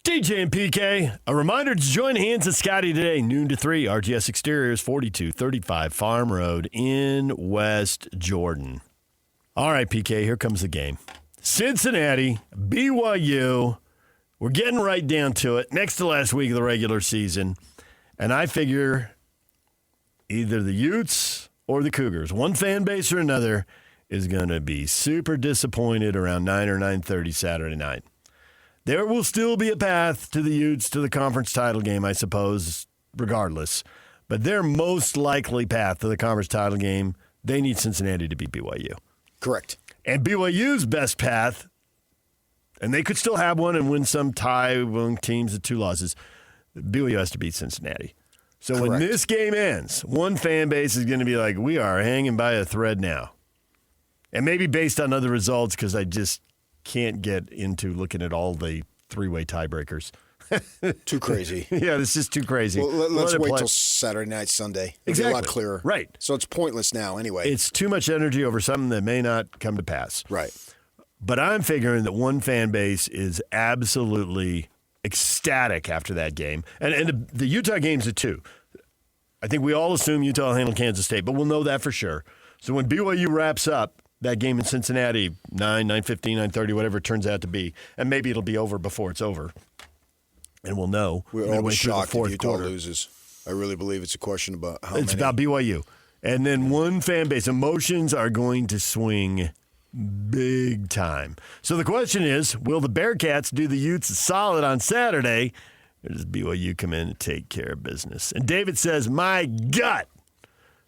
DJ and PK, a reminder to join hands and Scotty today, noon to 3, RGS Exteriors, 4235 Farm Road in West Jordan. All right, PK, here comes the game. Cincinnati, BYU, we're getting right down to it, next to last week of the regular season, and I figure either the Utes or the Cougars, one fan base or another, is going to be super disappointed around 9 or 9:30 Saturday night. There will still be a path to the Utes to the conference title game, I suppose, regardless. But their most likely path to the conference title game, they need Cincinnati to beat BYU. Correct. And BYU's best path, and they could still have one and win some tie among teams at 2 losses, BYU has to beat Cincinnati. So Correct. when this game ends, one fan base is going to be like, we are hanging by a thread now. And maybe based on other results, because I just can't get into looking at all the 3-way tiebreakers. Too crazy. Yeah, this is too crazy. Well, let's wait till Saturday night, Sunday. It'll be a lot clearer. Right. So it's pointless now anyway. It's too much energy over something that may not come to pass. Right. But I'm figuring that one fan base is absolutely ecstatic after that game. And the Utah game's at 2. I think we all assume Utah will handle Kansas State, but we'll know that for sure. So when BYU wraps up that game in Cincinnati, 9, 9:15, 9:30, whatever it turns out to be, and maybe it'll be over before it's over. And we'll know. We're all shocked if Utah quarter. loses. I really believe it's a question about how It's many. about BYU. And then one fan base. Emotions are going to swing big time. So the question is, will the Bearcats do the Utes solid on Saturday, or does BYU come in and take care of business? And David says, my gut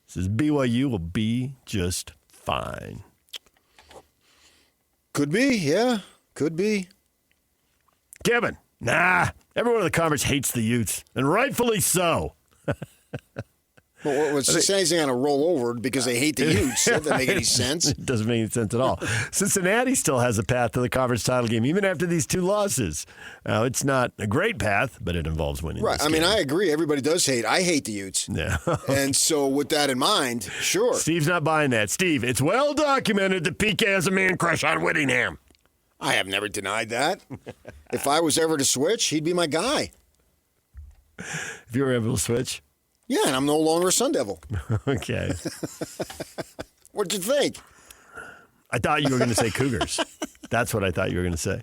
says BYU will be just fine. Could be, yeah. Could be. Kevin, nah. Everyone in the conference hates the Utes, and rightfully so. Well, Cincinnati's going to roll over because they hate the Utes. That doesn't make any sense. It doesn't make any sense at all. Cincinnati still has a path to the conference title game, even after these 2 losses. Now, it's not a great path, but it involves winning. Right. I mean, I agree. Everybody does hate. I hate the Utes. Yeah. And so with that in mind, sure. Steve's not buying that. Steve, it's well documented that PK has a man crush on Whittingham. I have never denied that. If I was ever to switch, he'd be my guy. If you were able to switch. Yeah, and I'm no longer a Sun Devil. Okay. What'd you think? I thought you were going to say Cougars. That's what I thought you were going to say.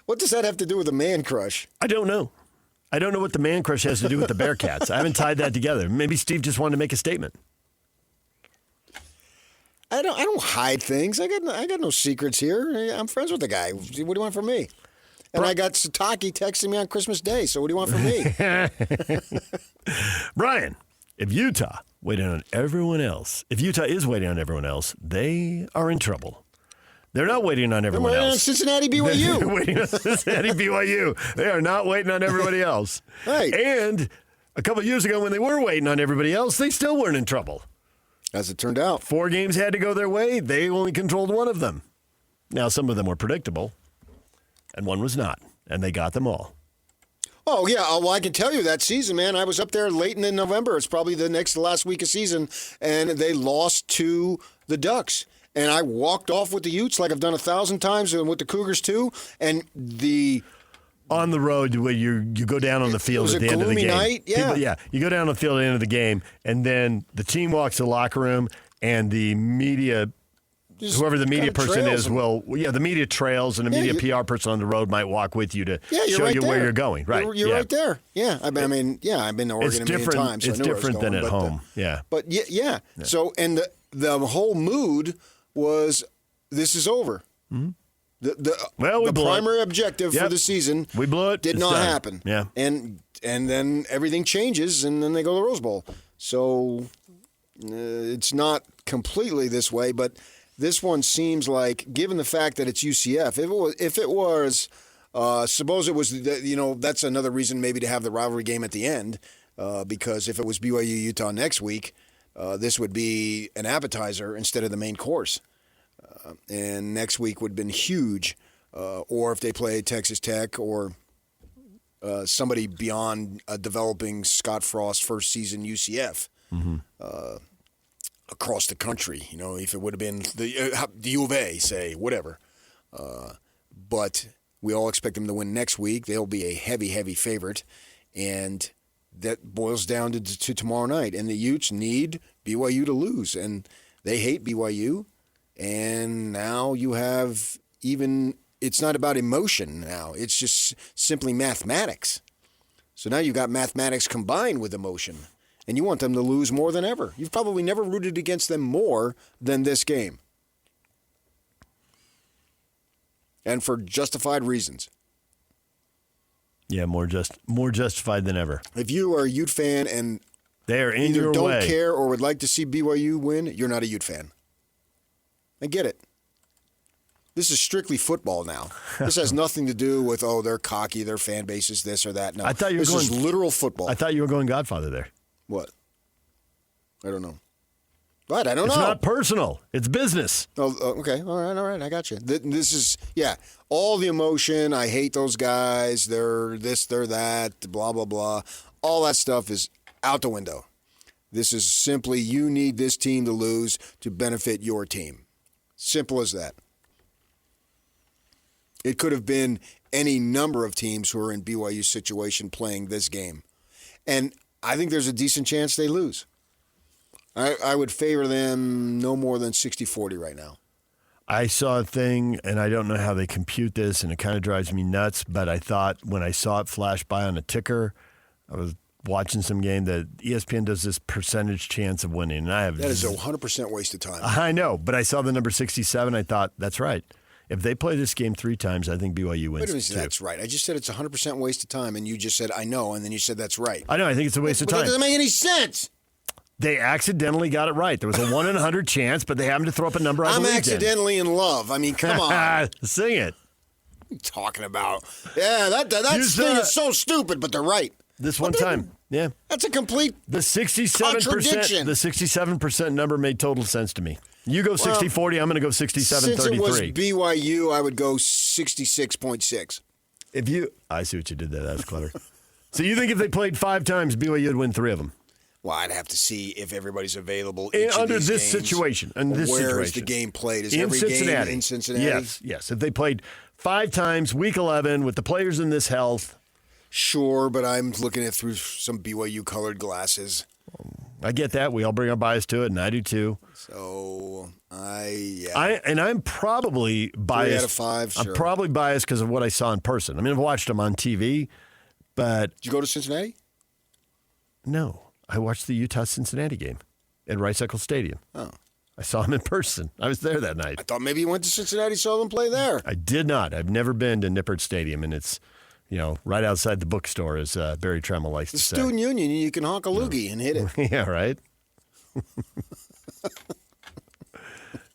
What does that have to do with a man crush? I don't know. I don't know what the man crush has to do with the Bearcats. I haven't tied that together. Maybe Steve just wanted to make a statement. I don't hide things. I got no secrets here. I'm friends with the guy. What do you want from me? And I got Sataki texting me on Christmas Day. So what do you want from me? Brian, if Utah waiting on everyone else, if Utah is waiting on everyone else, they are in trouble. They're not waiting on everyone waiting else. on Cincinnati They're BYU. waiting on Cincinnati BYU. They are not waiting on everybody else. Right. And a couple of years ago when they were waiting on everybody else, they still weren't in trouble. As it turned out. 4 games had to go their way. They only controlled one of them. Now, some of them were predictable, and one was not, and they got them all. Oh, yeah. Well, I can tell you that season, man, I was up there late in November. It's probably the last week of season, and they lost to the Ducks. And I walked off with the Utes like I've done 1,000 times, and with the Cougars too. And the on the road where you go down on the field at the end of the game. Night, yeah. You go down on the field at the end of the game, and then the team walks to the locker room, and the media, whoever the media person is, the media trails, and the media PR person on the road might walk with you to show you where you're going. Right, you're right there. Yeah, I've been to Oregon a million times. So it's different than at home. But yeah. So and the whole mood was this is over. Mm-hmm. The primary objective for the season we blew it. Did not happen. Yeah. And then everything changes, and then they go to the Rose Bowl. So it's not completely this way, but this one seems like, given the fact that it's UCF, if it was suppose it was, that's another reason maybe to have the rivalry game at the end, because if it was BYU-Utah next week, this would be an appetizer instead of the main course. And next week would have been huge, or if they play Texas Tech or somebody beyond developing Scott Frost's first season UCF across the country. If it would have been the U of A, say, whatever. but we all expect them to win next week. They'll be a heavy, heavy favorite, and that boils down to tomorrow night. And the Utes need BYU to lose, and they hate BYU. And now you have it's not about emotion now. It's just simply mathematics. So now you've got mathematics combined with emotion, and you want them to lose more than ever. You've probably never rooted against them more than this game. And for justified reasons. Yeah, more justified than ever. If you are a Ute fan and they are in either your don't way. care or would like to see BYU win, you're not a Ute fan. I get it. This is strictly football now. This has nothing to do with, they're cocky, their fan base is this or that. No, I thought you were this is literal football. I thought you were going Godfather there. What? I don't know. What? I don't know. It's not personal. It's business. Oh, okay. All right. I got you. This is, all the emotion. I hate those guys. They're this, they're that, blah, blah, blah. All that stuff is out the window. This is simply you need this team to lose to benefit your team. Simple as that. It could have been any number of teams who are in BYU's situation playing this game. And I think there's a decent chance they lose. I would favor them no more than 60-40 right now. I saw a thing, and I don't know how they compute this, and it kind of drives me nuts, but I thought when I saw it flash by on a ticker, I was watching some game that ESPN does this percentage chance of winning. And that is a 100% waste of time. I know, but I saw the number 67. I thought, that's right. If they play this game 3 times, I think BYU wins. Wait a minute, too. that's right. I just said it's a 100% waste of time, and you just said, I know, and then you said that's right. I know, I think it's a waste of time. That doesn't make any sense. They accidentally got it right. There was a 1 in 100 chance, but they happened to throw up a number I I'm believed accidentally in love. I mean, come on. Sing it. What are you talking about? Yeah, that thing is so stupid, but they're right. This one time, yeah. That's a complete The 67%, contradiction. the 67% number made total sense to me. You go 60-40, I'm going to go 67-33. Since it was BYU, I would go 66.6. I see what you did there. That's clever. So you think if they played 5 times, BYU would win 3 of them? Well, I'd have to see if everybody's available Under this games. situation. Where is the game played? Is every Cincinnati. game in Cincinnati? Yes. If they played 5 times, week 11, with the players in this health. Sure, but I'm looking at through some BYU-colored glasses. I get that. We all bring our bias to it, and I do too. So, I'm probably biased. 3 out of 5, sure. I'm probably biased because of what I saw in person. I mean, I've watched them on TV, but... Did you go to Cincinnati? No. I watched the Utah-Cincinnati game at Rice Eccles Stadium. Oh. I saw him in person. I was there that night. I thought maybe you went to Cincinnati, saw them play there. I did not. I've never been to Nippert Stadium, and it's, right outside the bookstore, as Barry Tremmel likes to say. The Student Union, you can honk a loogie and hit it. Yeah, right?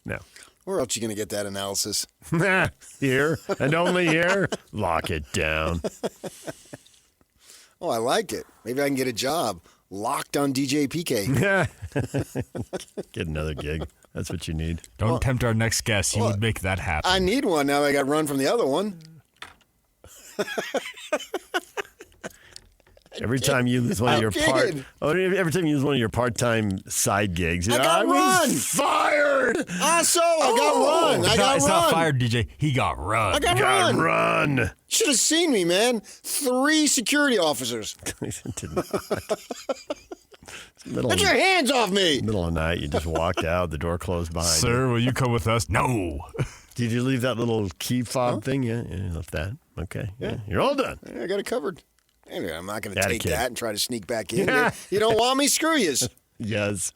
No. Where else are you going to get that analysis? Here, and only here. Lock it down. Oh, I like it. Maybe I can get a job. Locked on DJ PK. Get another gig. That's what you need. Don't tempt our next guest. You would make that happen. I need one now that I got run from the other one. Every time you lose one of your every time you lose one of your part-time side gigs, I was fired. I got run. It's not fired, DJ. He got run. I got run. Should have seen me, man. 3 security officers. Did not. Get your hands off me. Middle of the night, you just walked out. The door closed behind you. Sir, will you come with us? No. Did you leave that little key fob thing? Yeah, you left that. Okay. Yeah. You're all done. I got it covered. Anyway, I'm not going to Atta take kid. that and try to sneak back in. You don't want me? Screw yous. Yes.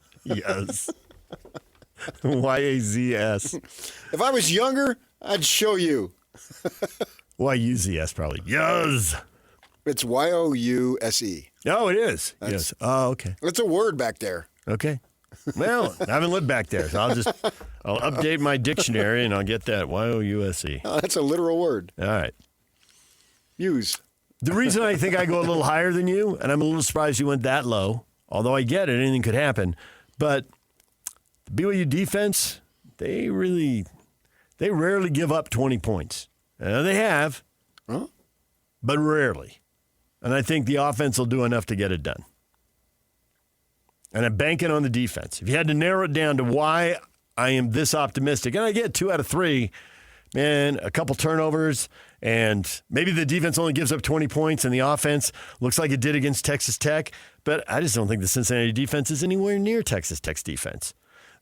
Y-A-Z-S. If I was younger, I'd show you. Y-U-Z-S probably. Yes. It's Y-O-U-S-E. Oh, it is. Yes. Oh, okay. It's a word back there. Okay. Well, I haven't lived back there, so I'll update my dictionary and I'll get that Y-O-U-S-E. Oh, that's a literal word. All right. Use. The reason I think I go a little higher than you, and I'm a little surprised you went that low, although I get it, anything could happen, but the BYU defense, they rarely give up 20 points. They have, but rarely. And I think the offense will do enough to get it done. And I'm banking on the defense. If you had to narrow it down to why I am this optimistic, and I get 2 out of 3, and a couple turnovers, and maybe the defense only gives up 20 points and the offense looks like it did against Texas Tech, but I just don't think the Cincinnati defense is anywhere near Texas Tech's defense.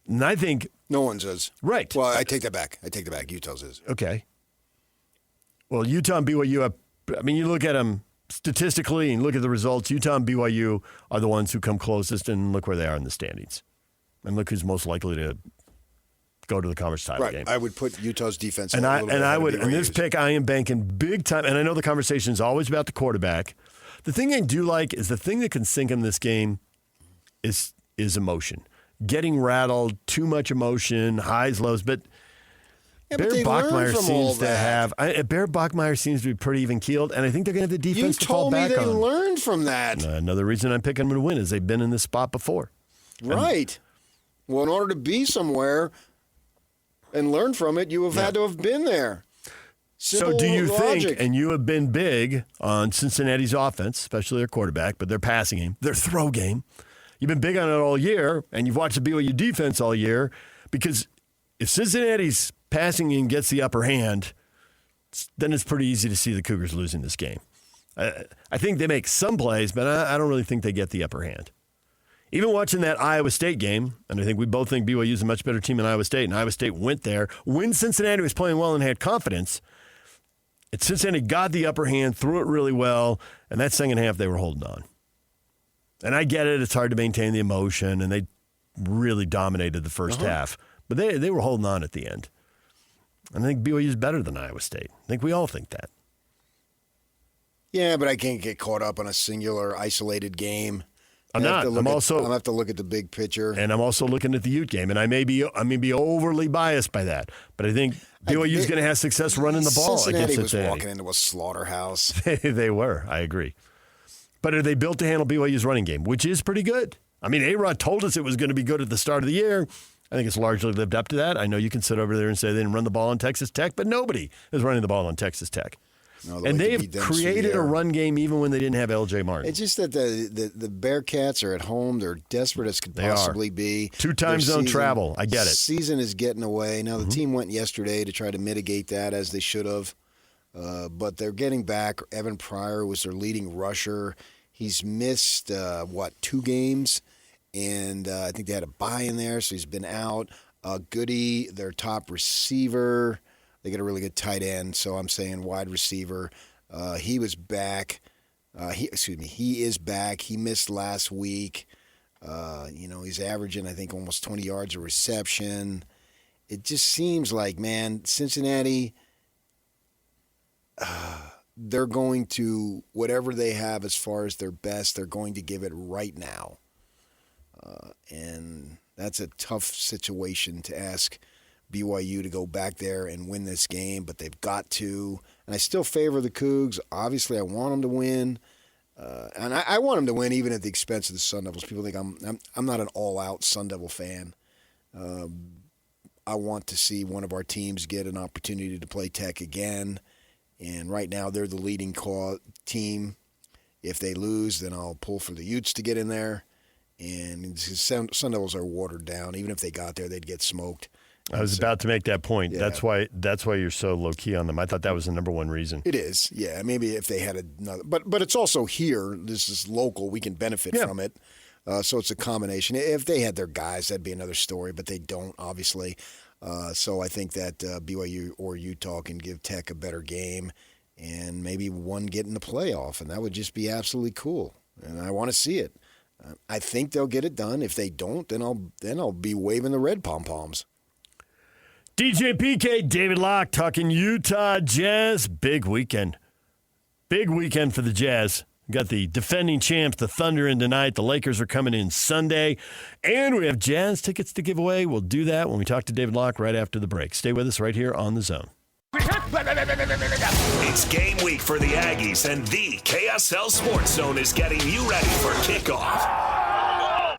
And I think... No one's is. Right. Well, I take that back. Utah's is. Okay. Well, Utah and BYU, I mean, you look at them statistically and look at the results. Utah and BYU are the ones who come closest, and look where they are in the standings. And look who's most likely to go to the conference title game. I would put Utah's defense. And I would. In this pick, I am banking big time. And I know the conversation is always about the quarterback. The thing I do like is the thing that can sink in this game is emotion. Getting rattled, too much emotion, highs, lows. But Bear Bachmeier seems to be pretty even keeled, and I think they're going to have the defense to fall back on. You told me they learned from that. Another reason I'm picking them to win is they've been in this spot before. Right. Well, in order to be somewhere and learn from it, you have had to have been there. Simple so do you logic. think, and you have been big on Cincinnati's offense, especially their quarterback, but their passing game, their throw game. You've been big on it all year, and you've watched the BYU defense all year, because if Cincinnati's passing game gets the upper hand, then it's pretty easy to see the Cougars losing this game. I think they make some plays, but I don't really think they get the upper hand. Even watching that Iowa State game, and I think we both think BYU is a much better team than Iowa State, and Iowa State went there when Cincinnati was playing well and had confidence. Cincinnati got the upper hand, threw it really well, and that second half they were holding on. And I get it, it's hard to maintain the emotion, and they really dominated the first half. But they were holding on at the end. I think BYU is better than Iowa State. I think we all think that. Yeah, but I can't get caught up on a singular, isolated game. I'm not. I'm also. I'll have to look at the big picture. And I'm also looking at the Ute game, and I may be overly biased by that, but I think BYU is going to have success running the ball against Cincinnati. Was walking into a slaughterhouse. They were. I agree. But are they built to handle BYU's running game, which is pretty good? I mean, A-Rod told us it was going to be good at the start of the year. I think it's largely lived up to that. I know you can sit over there and say they didn't run the ball on Texas Tech, but nobody is running the ball on Texas Tech. And they have created a run game even when they didn't have L.J. Martin. It's just that the Bearcats are at home. They're desperate as could possibly be. 2 time zone travel. I get it. Season is getting away. Now, the team went yesterday to try to mitigate that, as they should have. But they're getting back. Evan Pryor was their leading rusher. He's missed, 2 games? And I think they had a bye in there, so he's been out. Goody, their top receiver. They get a really good tight end, so I'm saying wide receiver. He was back. He is back. He missed last week. He's averaging, I think, almost 20 yards a reception. It just seems like, man, Cincinnati, they're going to, whatever they have as far as their best, they're going to give it right now. And that's a tough situation to ask BYU to go back there and win this game, but they've got to. And I still favor the Cougs. Obviously, I want them to win. And I want them to win even at the expense of the Sun Devils. People think I'm not an all-out Sun Devil fan. I want to see one of our teams get an opportunity to play Tech again. And right now, they're the leading team. If they lose, then I'll pull for the Utes to get in there. And Sun Devils are watered down. Even if they got there, they'd get smoked. I was about to make that point. Yeah. That's why you're so low key on them. I thought that was the number one reason. It is, yeah. Maybe if they had another, but it's also here. This is local. We can benefit from it. So it's a combination. If they had their guys, that'd be another story. But they don't, obviously. So I think that BYU or Utah can give Tech a better game, and maybe one get in the playoff, and that would just be absolutely cool. And I want to see it. I think they'll get it done. If they don't, then I'll be waving the red pom-poms. DJ PK, David Locke talking Utah Jazz. Big weekend. Big weekend for the Jazz. We got the defending champs, the Thunder, in tonight. The Lakers are coming in Sunday. And we have Jazz tickets to give away. We'll do that when we talk to David Locke right after the break. Stay with us right here on The Zone. It's game week for the Aggies, and the KSL Sports Zone is getting you ready for kickoff.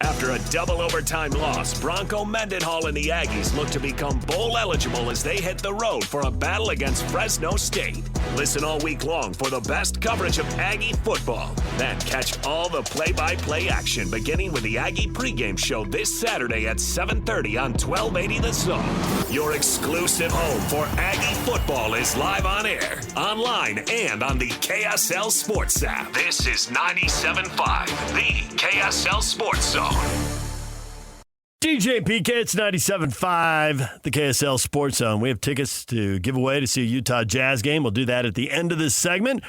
After After a double overtime loss, Bronco Mendenhall and the Aggies look to become bowl eligible as they hit the road for a battle against Fresno State. Listen all week long for the best coverage of Aggie football. Then catch all the play-by-play action beginning with the Aggie pregame show this Saturday at 7:30 on 1280 The Zone. Your exclusive home for Aggie football is live on air, online, and on the KSL Sports app. This is 97.5, the KSL Sports Zone. DJ PK, it's 97.5, the KSL Sports Zone. We have tickets to give away to see a Utah Jazz game. We'll do that at the end of this segment.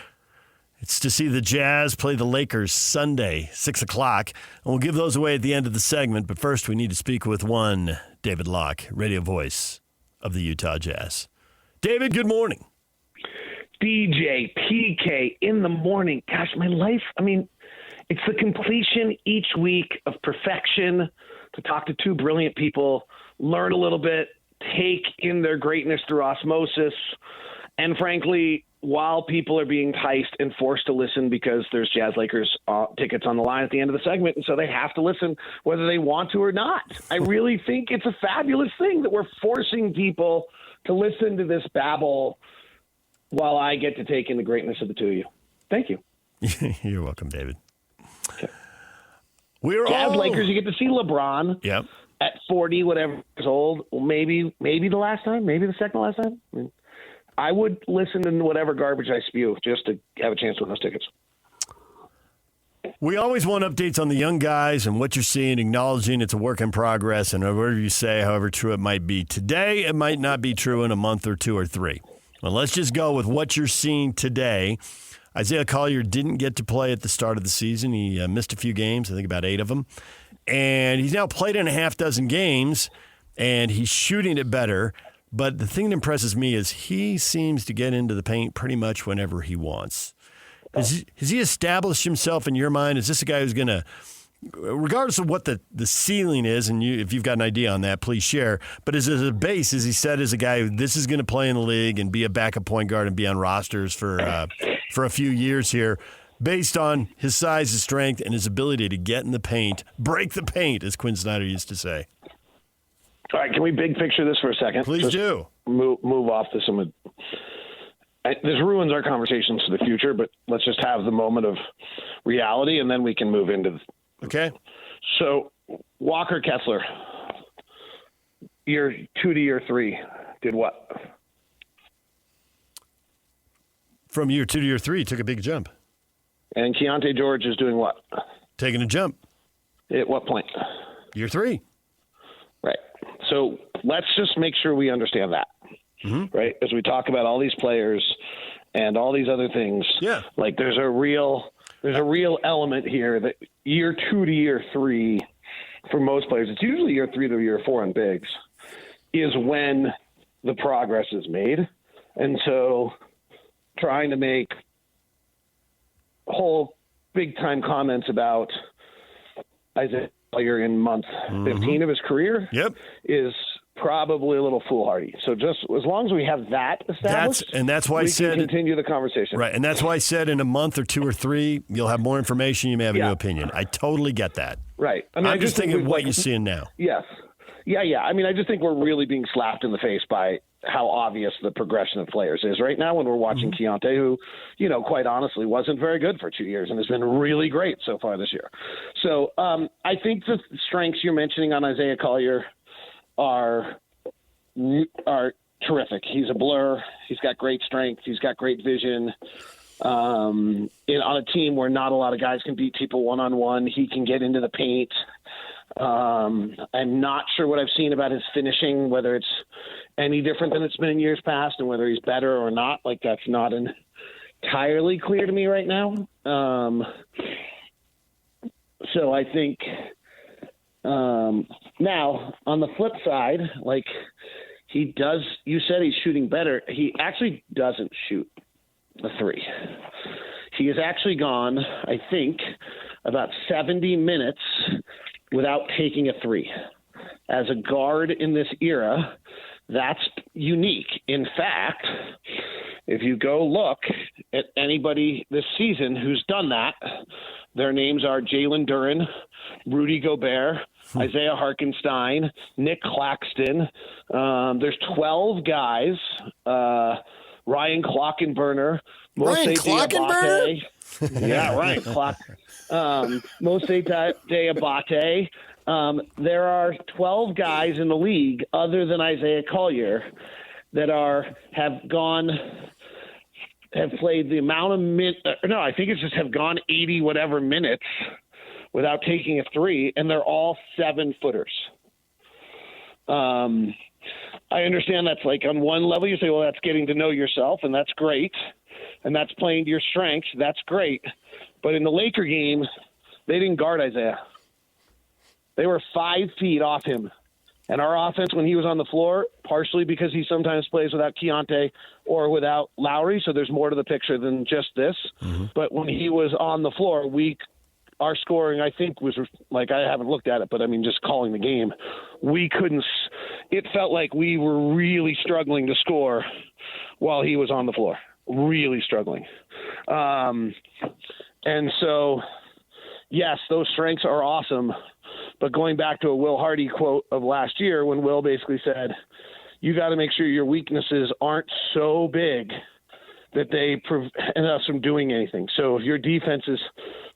It's to see the Jazz play the Lakers Sunday, 6 o'clock. And we'll give those away at the end of the segment. But first, we need to speak with one David Locke, radio voice of the Utah Jazz. David, good morning. DJ PK in the morning. Gosh, my life, it's the completion each week of perfection, to talk to two brilliant people, learn a little bit, take in their greatness through osmosis, and frankly, while people are being enticed and forced to listen because there's Jazz Lakers tickets on the line at the end of the segment, and so they have to listen whether they want to or not. I really think it's a fabulous thing that we're forcing people to listen to this babble while I get to take in the greatness of the two of you. Thank you. You're welcome, David. Okay. Jazz Lakers, you get to see LeBron at 40, whatever years old. Well, maybe the last time, maybe the second last time. I would listen to whatever garbage I spew just to have a chance to win those tickets. We always want updates on the young guys and what you're seeing, acknowledging it's a work in progress, and whatever you say, however true it might be today, it might not be true in a month or two or three. Well, let's just go with what you're seeing today. Isaiah Collier didn't get to play at the start of the season. He missed a few games, I think about 8 of them. And he's now played in a half dozen games, and he's shooting it better. But the thing that impresses me is he seems to get into the paint pretty much whenever he wants. Has he established himself in your mind? Is this a guy who's going to, regardless of what the ceiling is, and if you've got an idea on that, please share. But as a base, as he said, as a guy who this is going to play in the league and be a backup point guard and be on rosters for a few years here, based on his size, his strength, and his ability to get in the paint, break the paint, as Quinn Snyder used to say. All right, can we big picture this for a second? Please do. Move off this. This ruins our conversations for the future, but let's just have the moment of reality, and then we can move into Okay. So, Walker Kessler, year 2 to year 3, did what? From year 2 to year 3, took a big jump. And Keontae George is doing what? Taking a jump. At what point? Year 3. Right. So let's just make sure we understand that, right? As we talk about all these players and all these other things, like there's a real element here that year 2 to year 3 for most players, it's usually year 3 to year 4 on bigs, is when the progress is made. And so trying to make whole big time comments about Isaiah Collier in month 15 of his career is probably a little foolhardy. So just as long as we have that established, that's why we I said can continue the conversation. Right, and that's why I said in a month or 2 or 3, you'll have more information, you may have a new opinion. I totally get that. Right. I'm just thinking what you're seeing now. Yes. Yeah. I just think we're really being slapped in the face by how obvious the progression of players is right now when we're watching Keontae, who, quite honestly wasn't very good for 2 years and has been really great so far this year. So I think the strengths you're mentioning on Isaiah Collier are terrific. He's a blur. He's got great strength. He's got great vision. On a team where not a lot of guys can beat people one-on-one, he can get into the paint. I'm not sure what I've seen about his finishing, whether it's any different than it's been in years past and whether he's better or not. Like, that's not entirely clear to me right now. So I think now on the flip side, like he does, you said he's shooting better. He actually doesn't shoot a 3. He has actually gone, I think, about 70 minutes without taking a 3. As a guard in this era, that's unique. In fact, if you go look at anybody this season who's done that, their names are Jalen Duren, Rudy Gobert, Isaiah Hartenstein, Nick Claxton. There's 12 guys. Ryan Clockenburner, Ryan Clockenburner? Yeah, Ryan Clock. Mose Diabate. There are 12 guys in the league other than Isaiah Collier that have played the amount of I think it's just have gone 80 whatever minutes without taking a three, and they're all 7-footers. I understand that's like on one level you say, well, that's getting to know yourself, and that's great, and that's playing to your strengths. That's great. But in the Laker game, they didn't guard Isaiah. They were 5 feet off him. And our offense, when he was on the floor, partially because he sometimes plays without Keontae or without Lowry, so there's more to the picture than just this. Mm-hmm. But when he was on the floor, our scoring, I think, was like, I haven't looked at it, but I mean, just calling the game, it felt like we were really struggling to score while he was on the floor, really struggling. And so, yes, those strengths are awesome. But going back to a Will Hardy quote of last year, when Will basically said, you got to make sure your weaknesses aren't so big that they prevent us from doing anything. So if your defense is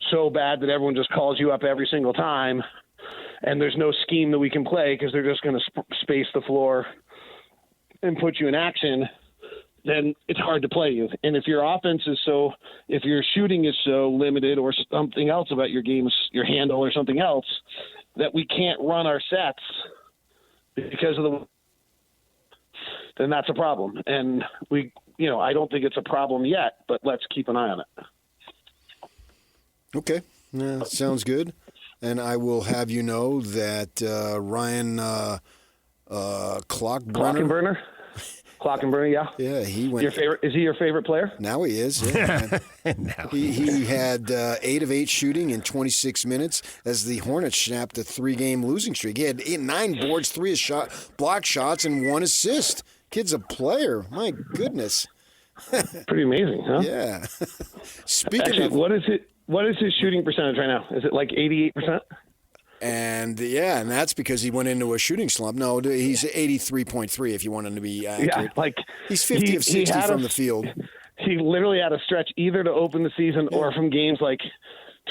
so bad that everyone just calls you up every single time and there's no scheme that we can play because they're just going to space the floor and put you in action, then it's hard to play you. And if your offense is if your shooting is so limited or something else about your game, your handle or something else, that we can't run our sets because of then that's a problem. And I don't think it's a problem yet, but let's keep an eye on it. Okay. Yeah, sounds good. And I will have you know that Ryan Clockenburner, yeah. Yeah, he went. Is he your favorite player? Now he is. Yeah. He had 8 of 8 shooting in 26 minutes as the Hornets snapped a 3-game losing streak. He had 9 boards, 3 block shots, and 1 assist. Kid's a player. My goodness. Pretty amazing, huh? Yeah. Actually, what is his shooting percentage right now? Is it like 88%? And that's because he went into a shooting slump. No, he's 83.3 if you want him to be accurate. Yeah, he's 50 of 60 from the field. He literally had a stretch either to open the season or from games like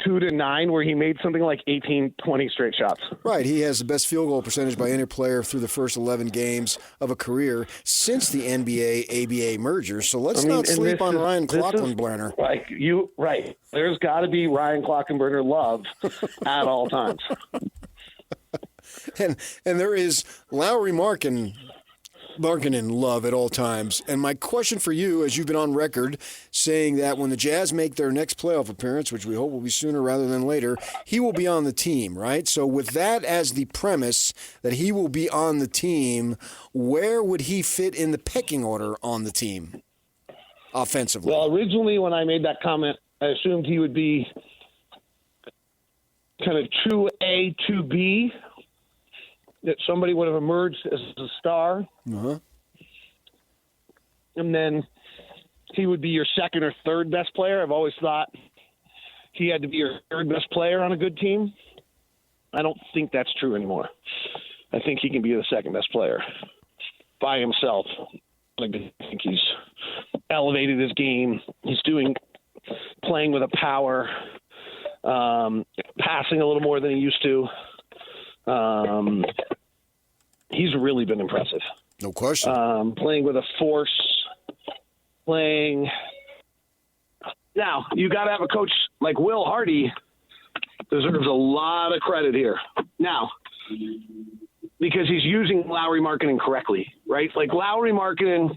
2 to 9 where he made something like 18, 20 straight shots. Right. He has the best field goal percentage by any player through the first 11 games of a career since the NBA-ABA merger. So let's not sleep on Ryan Clockenburner. Right. There's got to be Ryan Clockenburner love at all times. And there is Lowry Markkanen love at all times. And my question for you, as you've been on record saying that when the Jazz make their next playoff appearance, which we hope will be sooner rather than later, he will be on the team, right? So with that as the premise that he will be on the team, where would he fit in the pecking order on the team offensively? Well, originally when I made that comment, I assumed he would be kind of 2A, 2B, that somebody would have emerged as a star. Uh-huh. And then he would be your second or third best player. I've always thought he had to be your third best player on a good team. I don't think that's true anymore. I think he can be the second best player by himself. I think he's elevated his game. He's playing with a power, passing a little more than he used to. He's really been impressive. No question. Playing with a force, Now, you got to have a coach like Will Hardy deserves a lot of credit here. Now, because he's using Lowry Markkanen correctly, right? Like Lowry Markkanen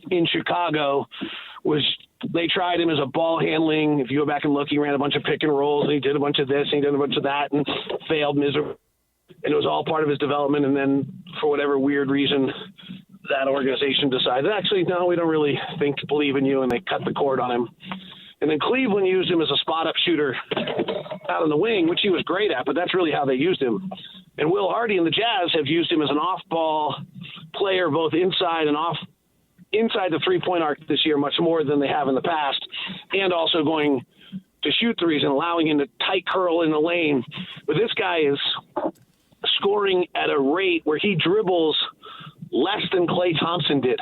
in Chicago they tried him as a ball handling. If you go back and look, he ran a bunch of pick and rolls, and he did a bunch of this, and he did a bunch of that, and failed miserably. And it was all part of his development. And then for whatever weird reason, that organization decided, actually, no, we don't really believe in you. And they cut the cord on him. And then Cleveland used him as a spot-up shooter out on the wing, which he was great at, but that's really how they used him. And Will Hardy and the Jazz have used him as an off-ball player, both inside the three-point arc this year, much more than they have in the past, and also going to shoot threes and allowing him to tight curl in the lane. But this guy is scoring at a rate where he dribbles less than Klay Thompson did.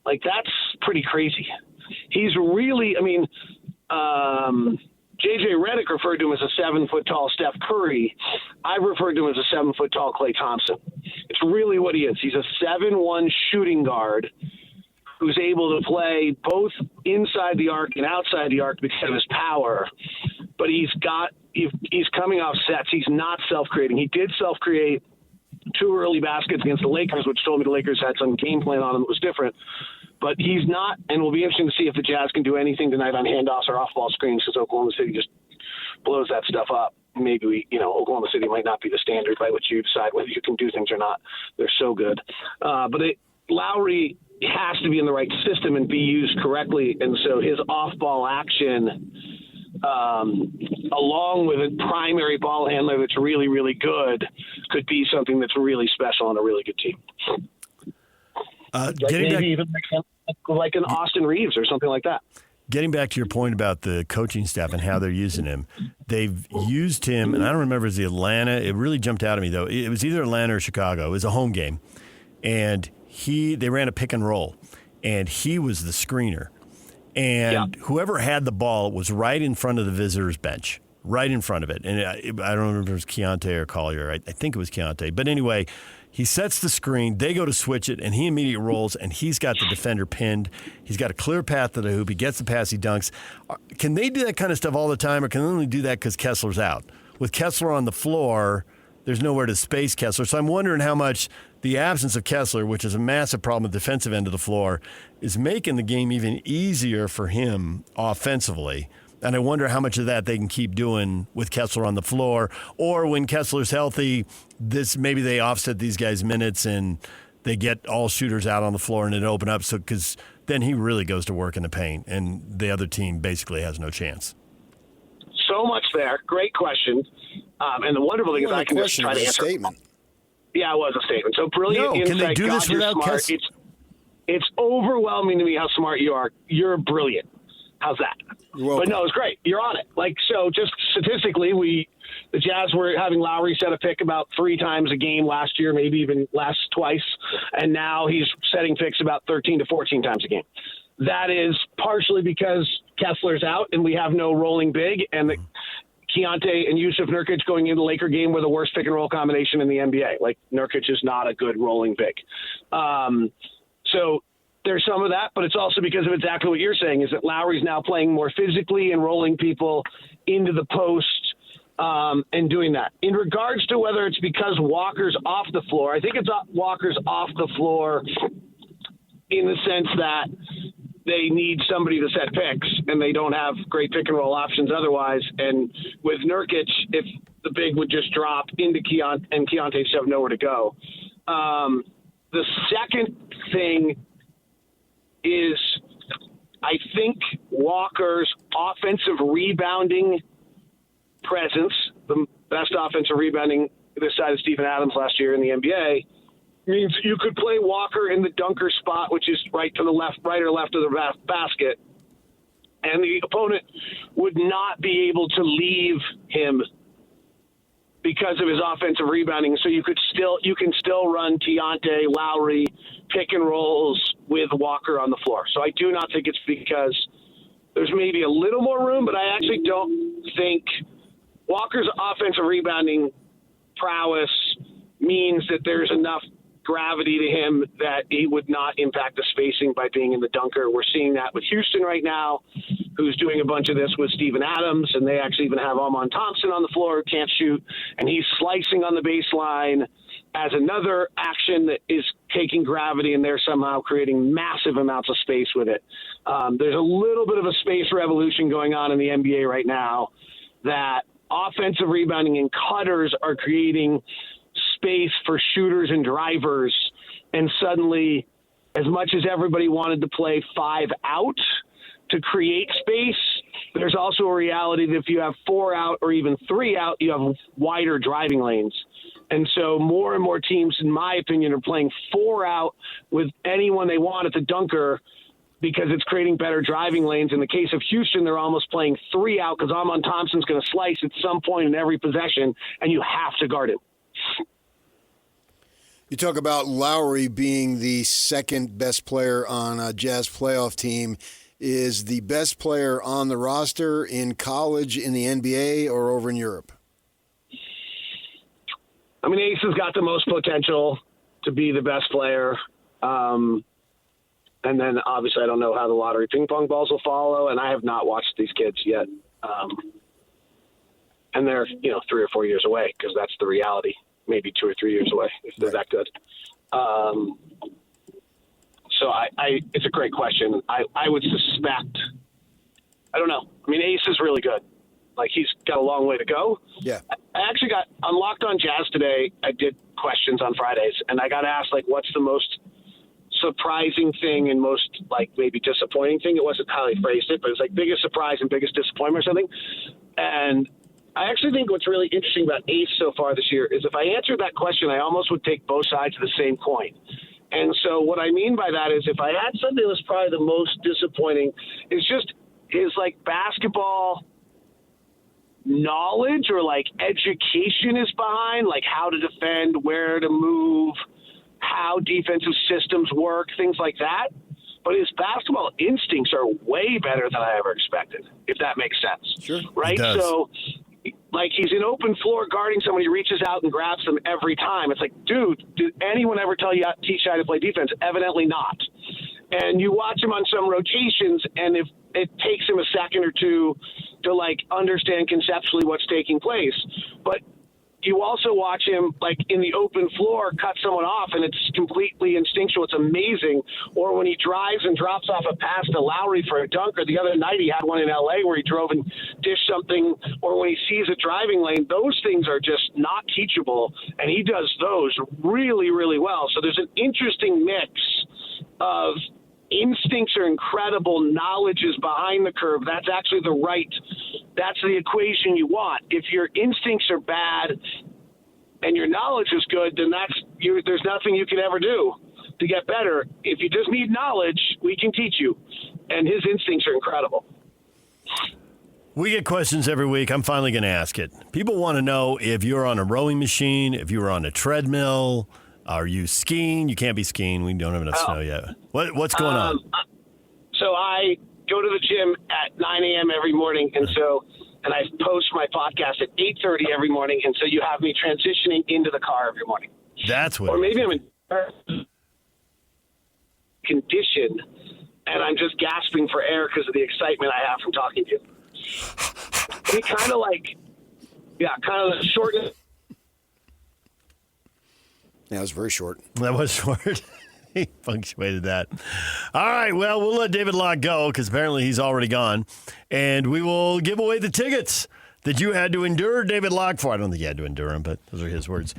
Like, that's pretty crazy. He's really, J.J. Redick referred to him as a 7-foot-tall Steph Curry. I've referred to him as a 7-foot-tall Klay Thompson. It's really what he is. He's a 7-1 shooting guard who's able to play both inside the arc and outside the arc because of his power. But he's coming off sets. He's not self-creating. He did self-create 2 early baskets against the Lakers, which told me the Lakers had some game plan on him that was different. But he's not, and we'll be interesting to see if the Jazz can do anything tonight on handoffs or off-ball screens, because Oklahoma City just blows that stuff up. Maybe Oklahoma City might not be the standard by which you decide whether you can do things or not. They're so good. But Lowry has to be in the right system and be used correctly, and so his off-ball action, along with a primary ball handler that's really, really good, could be something that's really special on a really good team. Even like an Austin Reeves or something like that. Getting back to your point about the coaching staff and how they're using him, they've used him, and I don't remember if it was Atlanta. It really jumped out at me, though. It was either Atlanta or Chicago. It was a home game, and they ran a pick and roll, and he was the screener. And whoever had the ball was right in front of the visitor's bench, right in front of it. And I don't remember if it was Keontae or Collier. I think it was Keontae. But anyway, he sets the screen, they go to switch it, and he immediately rolls, and he's got the defender pinned. He's got a clear path to the hoop. He gets the pass, he dunks. Can they do that kind of stuff all the time, or can they only do that because Kessler's out? With Kessler on the floor, there's nowhere to space Kessler. So I'm wondering how much the absence of Kessler, which is a massive problem at the defensive end of the floor, is making the game even easier for him offensively. And I wonder how much of that they can keep doing with Kessler on the floor, or when Kessler's healthy, maybe they offset these guys' minutes and they get all shooters out on the floor and it open up. So because then he really goes to work in the paint, and the other team basically has no chance. So much there. Great question. And the wonderful thing is I can just try to answer. Statement. Yeah, it was a statement. So brilliant insight. Can they do this without Kessler? It's overwhelming to me how smart you are. You're brilliant. How's that? But no, it's great. You're on it. So just statistically, the Jazz were having Lowry set a pick about 3 times a game last year, maybe even last twice. And now he's setting picks about 13 to 14 times a game. That is partially because Kessler's out and we have no rolling big, and Keontae and Yusuf Nurkic going into the Laker game were the worst pick and roll combination in the NBA. Like, Nurkic is not a good rolling big. So there's some of that, but it's also because of exactly what you're saying, is that Lowry's now playing more physically and rolling people into the post and doing that. In regards to whether it's because Walker's off the floor, I think it's Walker's off the floor in the sense that they need somebody to set picks, and they don't have great pick and roll options otherwise. And with Nurkic, if the big would just drop into Keontae and Keontae just have nowhere to go. The second thing is, I think Walker's offensive rebounding presence, the best offensive rebounding this side of Steven Adams last year in the NBA, means you could play Walker in the dunker spot, which is right or left of the basket, and the opponent would not be able to leave him because of his offensive rebounding. So you can still run Keontae, Lowry, pick and rolls with Walker on the floor. So I do not think it's because there's maybe a little more room, but I actually don't think Walker's offensive rebounding prowess means that there's enough gravity to him that he would not impact the spacing by being in the dunker. We're seeing that with Houston right now, who's doing a bunch of this with Steven Adams, and they actually even have Amon Thompson on the floor who can't shoot, and he's slicing on the baseline as another action that is taking gravity, and they're somehow creating massive amounts of space with it. There's a little bit of a space revolution going on in the NBA right now, that offensive rebounding and cutters are creating space for shooters and drivers, and suddenly, as much as everybody wanted to play 5 out to create space, there's also a reality that if you have 4 out or even 3 out, you have wider driving lanes. And so more and more teams, in my opinion, are playing 4 out with anyone they want at the dunker, because it's creating better driving lanes. In the case of Houston, they're almost playing 3 out because Amon Thompson's going to slice at some point in every possession, and you have to guard him. You talk about Lowry being the second best player on a Jazz playoff team. Is the best player on the roster in college, in the NBA, or over in Europe? I mean, Ace has got the most potential to be the best player. And then, obviously, I don't know how the lottery ping pong balls will follow, and I have not watched these kids yet. And they're, 3 or 4 years away, because that's the reality. Maybe 2 or 3 years away, if they're that good. So it's a great question. I would suspect, I don't know. I mean, Ace is really good. Like, he's got a long way to go. Yeah. I actually got on Locked On Jazz today. I did questions on Fridays, and I got asked, like, what's the most surprising thing and most, like, maybe disappointing thing. It wasn't how they phrased it, but it's like biggest surprise and biggest disappointment or something. And I actually think what's really interesting about Ace so far this year is if I answered that question, I almost would take both sides of the same coin. And so what I mean by that is if I had something that's probably the most disappointing is just his, like, basketball knowledge or, like, education is behind, like how to defend, where to move, how defensive systems work, things like that. But his basketball instincts are way better than I ever expected, if that makes sense. Sure. Right? It does. So, like, he's an open floor guarding someone. He reaches out and grabs them every time. It's like, dude, did anyone ever teach you how to play defense? Evidently not. And you watch him on some rotations, and if it takes him a second or two to, like, understand conceptually what's taking place. But you also watch him, like, in the open floor, cut someone off, and it's completely instinctual. It's amazing. Or when he drives and drops off a pass to Lowry for a dunk, or the other night he had one in L.A. where he drove and dished something, or when he sees a driving lane, those things are just not teachable, and he does those really, really well. So there's an interesting mix of instincts are incredible, knowledge is behind the curve. That's actually that's the equation you want. If your instincts are bad and your knowledge is good, then there's nothing you can ever do to get better. If you just need knowledge, we can teach you. And his instincts are incredible. We get questions every week. I'm finally going to ask it. People want to know if you're on a rowing machine, if you were on a treadmill. Are you skiing? You can't be skiing. We don't have enough snow yet. What's going on? So I go to the gym at 9 a.m. every morning, and I post my podcast at 8:30 every morning, and so you have me transitioning into the car every morning. That's what. Or maybe I'm in condition, and I'm just gasping for air because of the excitement I have from talking to you. It kind of the short. Yeah, it was very short. That was short. He punctuated that. All right, well, we'll let David Locke go because apparently he's already gone. And we will give away the tickets that you had to endure David Locke for. I don't think you had to endure him, but those are his words.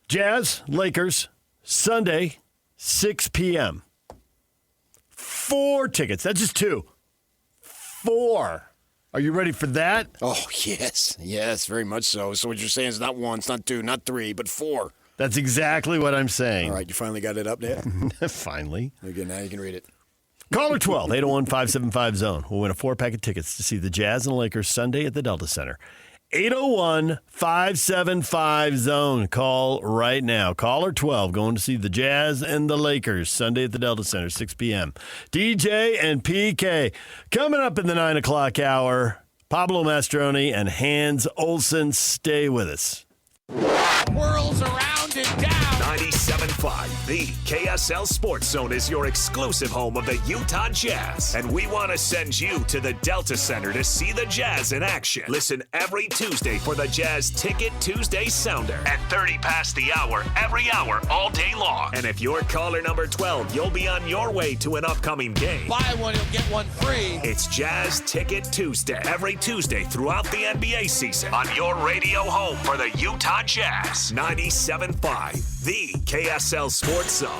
Jazz, Lakers, Sunday, 6 p.m. 4 tickets. That's just 2. 4. Are you ready for that? Oh, yes. Yes, very much so. So what you're saying is not 1, it's not 2, not 3, but 4. That's exactly what I'm saying. All right, you finally got it up there? Finally. Okay, now you can read it. Caller 12, 801-575-ZONE. We'll win a 4-pack of tickets to see the Jazz and Lakers Sunday at the Delta Center. 801-575-ZONE. Call right now. Caller 12, going to see the Jazz and the Lakers Sunday at the Delta Center, 6 p.m. DJ and PK. Coming up in the 9 o'clock hour, Pablo Mastroni and Hans Olsen. Stay with us. Whirls around and down. 97.5, the KSL Sports Zone is your exclusive home of the Utah Jazz. And we want to send you to the Delta Center to see the Jazz in action. Listen every Tuesday for the Jazz Ticket Tuesday Sounder at 30 past the hour, every hour, all day long. And if you're caller number 12, you'll be on your way to an upcoming game. Buy one, you'll get one free. It's Jazz Ticket Tuesday, every Tuesday throughout the NBA season on your radio home for the Utah Jazz. 97.5, the KSL Sports Zone.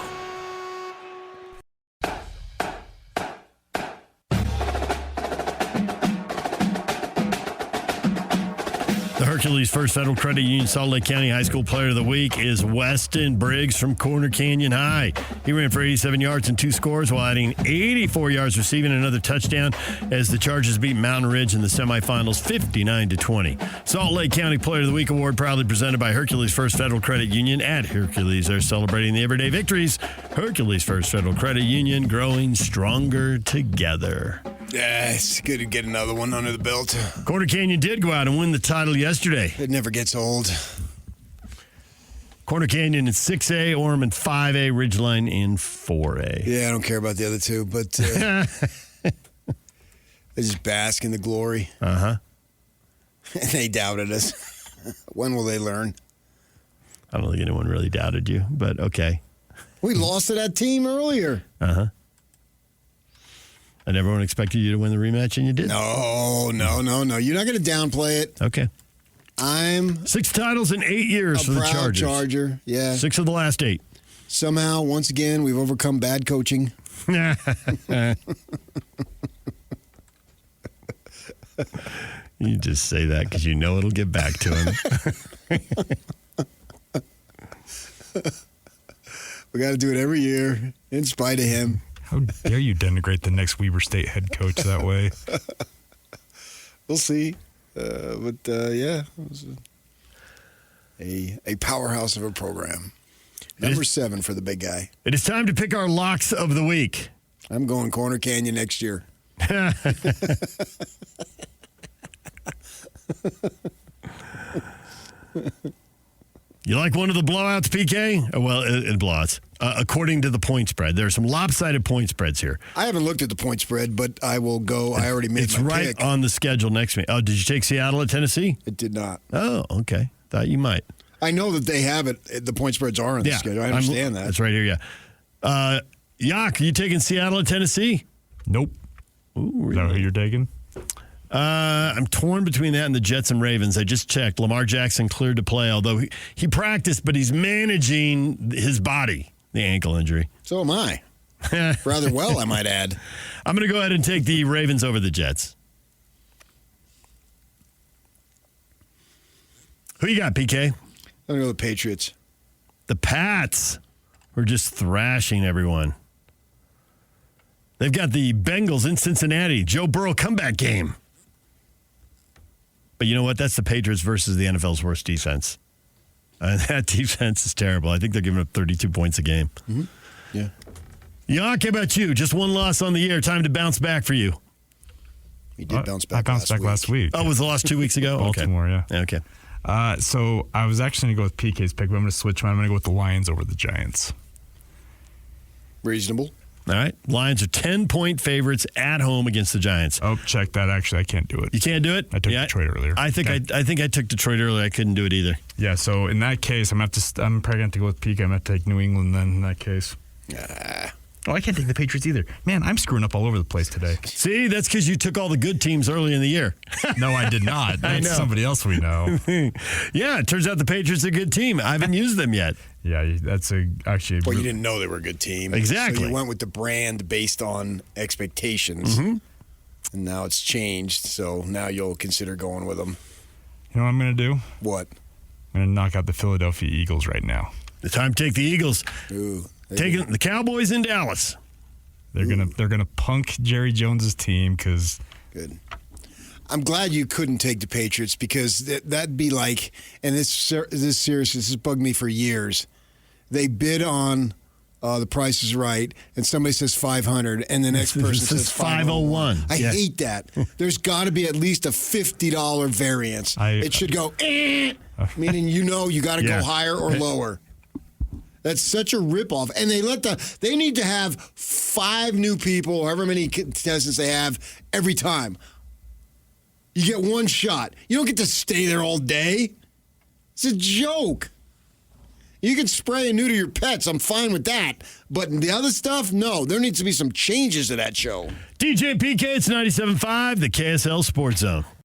The Hercules First Federal Credit Union Salt Lake County High School Player of the Week is Weston Briggs from Corner Canyon High. He ran for 87 yards and 2 scores while adding 84 yards receiving another touchdown as the Chargers beat Mountain Ridge in the semifinals 59-20. Salt Lake County Player of the Week award proudly presented by Hercules First Federal Credit Union. At Hercules, they're celebrating the everyday victories. Hercules First Federal Credit Union, growing stronger together. Yeah, it's good to get another one under the belt. Corner Canyon did go out and win the title yesterday. It never gets old. Corner Canyon in 6A, Orem in 5A, Ridgeline in 4A. Yeah, I don't care about the other two, but they just bask in the glory. Uh-huh. They doubted us. When will they learn? I don't think anyone really doubted you, but okay. We lost to that team earlier. Uh-huh. And everyone expected you to win the rematch, and you did. No. You're not going to downplay it. Okay. I'm 6 titles in 8 years for the proud Chargers. Charger. Yeah. 6 of the last 8. Somehow, once again, we've overcome bad coaching. You just say that because you know it'll get back to him. We got to do it every year, in spite of him. How dare you denigrate the next Weber State head coach that way? We'll see. Yeah, it was a powerhouse of a program. Number 7 for the big guy. It is time to pick our locks of the week. I'm going Corner Canyon next year. You like one of the blowouts, PK? Well, blowouts. According to the point spread. There are some lopsided point spreads here. I haven't looked at the point spread, but I will go. I already made it's my right pick. on the schedule next to me. Oh, did you take Seattle at Tennessee? It did not. Oh, okay. Thought you might. I know that they have it. The point spreads are on the schedule. I understand that. That's right here, yeah. Yak, you taking Seattle at Tennessee? Nope. Ooh, really? Is that who you're taking? I'm torn between that and the Jets and Ravens. I just checked. Lamar Jackson cleared to play, although he practiced, but he's managing his body, the ankle injury. So am I. Rather well, I might add. I'm going to go ahead and take the Ravens over the Jets. Who you got, PK? I'm going to go with the Patriots. The Pats are just thrashing everyone. They've got the Bengals in Cincinnati. Joe Burrow comeback game. But you know what? That's the Patriots versus the NFL's worst defense. That defense is terrible. I think they're giving up 32 points a game. Mm-hmm. Yeah. Yak, how about you? Just one loss on the year. Time to bounce back for you. He did bounce back. I bounced back last week. Oh, was the loss 2 weeks ago? Baltimore, okay. yeah. Okay. So I was actually going to go with PK's pick, but I'm going to switch mine. I'm going to go with the Lions over the Giants. Reasonable. All right. Lions are 10-point favorites at home against the Giants. Oh, check that. Actually, I can't do it. You can't do it? I took Detroit earlier. I think I took Detroit earlier. I couldn't do it either. Yeah, so in that case, I'm probably going to have to go with PK. I'm going to take New England then in that case. Oh, I can't take the Patriots either. Man, I'm screwing up all over the place today. See, that's because you took all the good teams early in the year. No, I did not. That's somebody else we know. Yeah, it turns out the Patriots are a good team. I haven't used them yet. Yeah, that's actually. Well, you didn't know they were a good team. Exactly. So you went with the brand based on expectations. Mm-hmm. And now it's changed, so now you'll consider going with them. You know what I'm going to do? What? I'm going to knock out the Philadelphia Eagles right now. The time to take the Eagles. Ooh. Taking the Cowboys in Dallas. They're gonna punk Jerry Jones's team because. Good. I'm glad you couldn't take the Patriots because that'd be like, and this serious. This has bugged me for years. They bid on The Price is Right, and somebody says 500, and the next person says 501. I hate that. There's got to be at least a $50 variance. It should go, meaning you got to go higher or lower. That's such a ripoff. And they need to have 5 new people, however many contestants they have, every time. You get one shot. You don't get to stay there all day. It's a joke. You can spray and neuter your pets. I'm fine with that. But the other stuff, no. There needs to be some changes to that show. DJ PK, it's 97.5, the KSL Sports Zone.